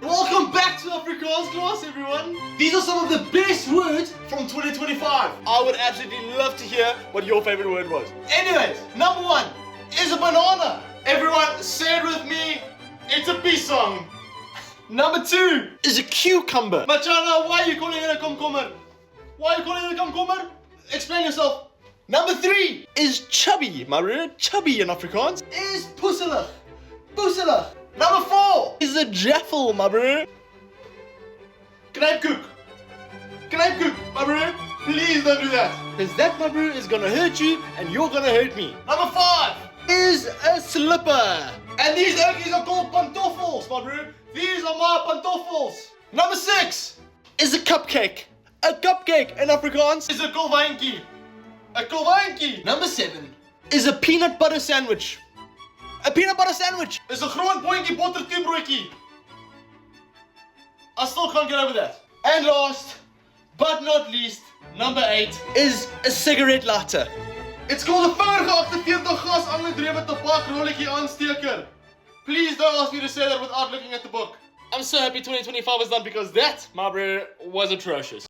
Welcome back to Afrikaans class, everyone. These are some of the best words from 2025. I would absolutely love to hear what your favorite word was. Anyways, number 1 is a banana. Everyone, say it with me. It's a pisang. Number 2 is a cucumber. Machana, why are you calling it a kumkummer? Why are you calling it a kumkummer? Explain yourself. Number 3 is chubby, my bro. Chubby in Afrikaans is poeselig. Poeselig. Number 4 is a jaffel, my bro. Knijpkoek. Knijpkoek, my bro. Please don't do that. Because that, my bro, is gonna hurt you and you're gonna hurt me. Number 5 is a slipper. And these okies are called pantoffels, my bro. These are my pantoffels. Number 6 is a cupcake. A cupcake in Afrikaans is a kolwyntjie. A kolwyntjie. Number 7 is a peanut butter sandwich. A peanut butter sandwich is a groot boontjie botter toebroodjie. I still can't get over that. And last, but not least, number 8 is a cigarette lighter. It's called a vingergeactiveerde gas aangedrewe tabakrolletjie aansteker. Please don't ask me to say that without looking at the book. I'm so happy 2025 is done because that, my bro, was atrocious.